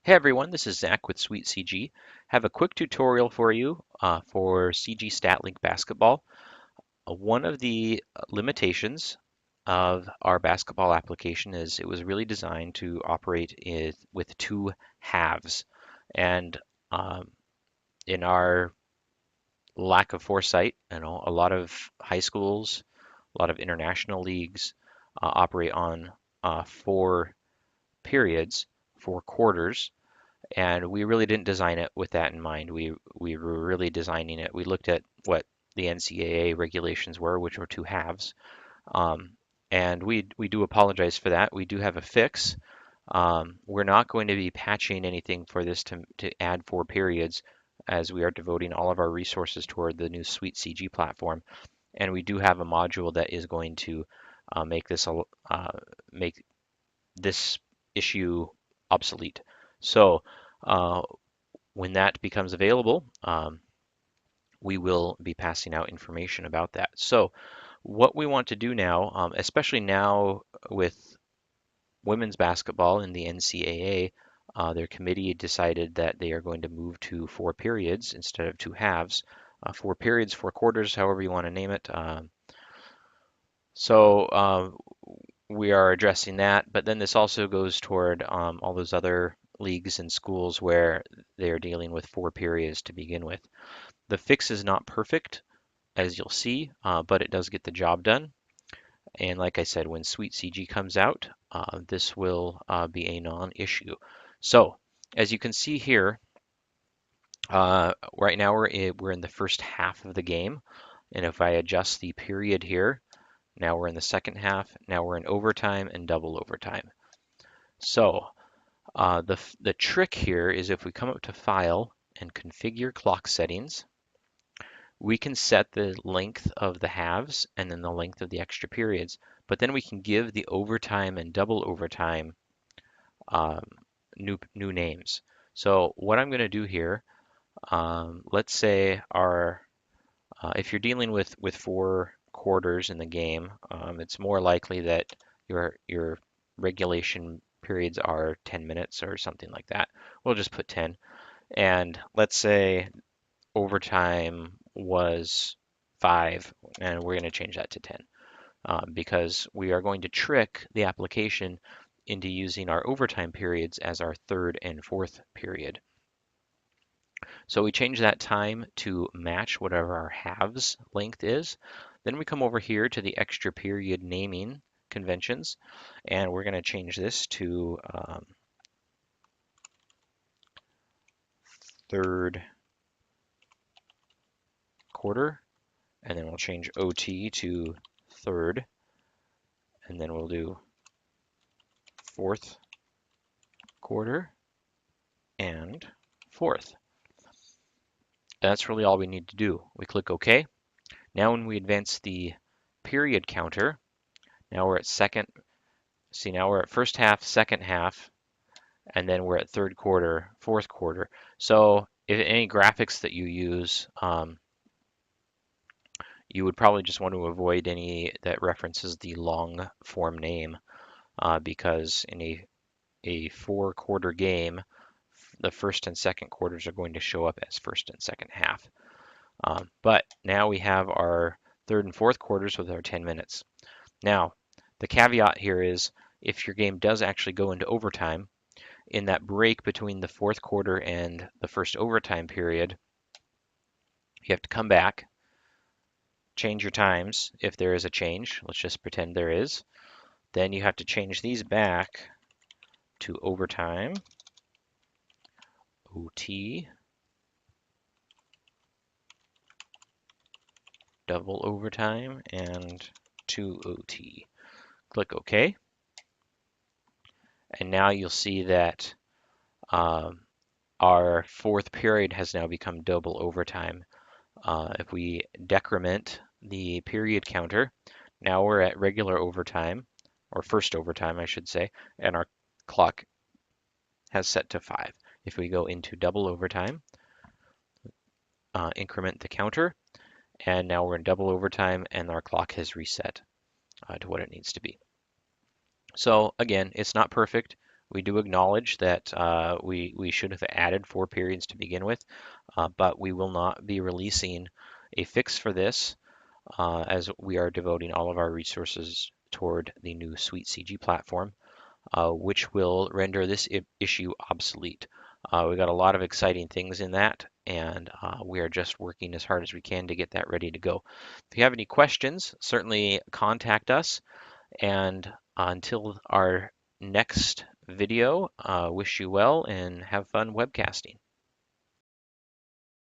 Hey everyone, this is Zach with Sweet CG. Have a quick tutorial for you for CGStatLink Basketball. One of the limitations of our basketball application is it was really designed to operate with two halves. And um, in our lack of foresight, a lot of high schools, a lot of international leagues operate on four periods, four quarters. And we really didn't design it with that in mind. We were really designing it. We looked at what the NCAA regulations were, which were two halves. Um, and we do apologize for that. We do have a fix. We're not going to be patching anything for this to add four periods, as we are devoting all of our resources toward the new Suite CG platform. And we do have a module that is going to make make this issue obsolete. So uh, when that becomes available, we will be passing out information about that. So what we want to do now, especially now with women's basketball in the NCAA, their committee decided that they are going to move to four periods instead of two halves. Four periods, four quarters, however you want to name it. So we are addressing that, but then this also goes toward all those other leagues and schools where they are dealing with four periods to begin with. The fix is not perfect, as you'll see, but it does get the job done. And like I said, when Sweet CG comes out, this will be a non-issue. So as you can see here, right now we're in the first half of the game. And if I adjust the period here, now we're in the second half. Now we're in overtime and double overtime. So the trick here is if we come up to File and Configure Clock Settings, we can set the length of the halves and then the length of the extra periods, but then we can give the overtime and double overtime um, new names. So what I'm going to do here, let's say if you're dealing with four quarters in the game, it's more likely that your regulation periods are 10 minutes or something like that. We'll just put 10. And let's say overtime was 5, and we're going to change that to 10 because we are going to trick the application into using our overtime periods as our third and fourth period. So we change that time to match whatever our halves length is. Then we come over here to the extra period naming conventions, and we're going to change this to third quarter, and then we'll change OT to third, and then we'll do fourth quarter and fourth. That's really all we need to do. We click OK. Now when we advance the period counter, now we're at second. See, now we're at first half, second half, and then we're at third quarter, fourth quarter. So if any graphics that you use, you would probably just want to avoid any that references the long form name because in a four-quarter game, the first and second quarters are going to show up as first and second half. But now we have our third and fourth quarters with our 10 minutes. Now, the caveat here is if your game does actually go into overtime, in that break between the fourth quarter and the first overtime period, you have to come back, change your times if there is a change. Let's just pretend there is. Then you have to change these back to overtime, OT, double overtime, and 2OT. Click OK. And now you'll see that our fourth period has now become double overtime. If we decrement the period counter, now we're at regular overtime, or first overtime, I should say, and our clock has set to 5. If we go into double overtime, increment the counter, and now we're in double overtime, and our clock has reset to what it needs to be. So again, it's not perfect. We do acknowledge that we should have added 4 periods to begin with, but we will not be releasing a fix for this as we are devoting all of our resources toward the new Suite CG platform, which will render this issue obsolete. We've got a lot of exciting things in that, and we are just working as hard as we can to get that ready to go. If you have any questions, certainly contact us. And until our next video, wish you well and have fun webcasting.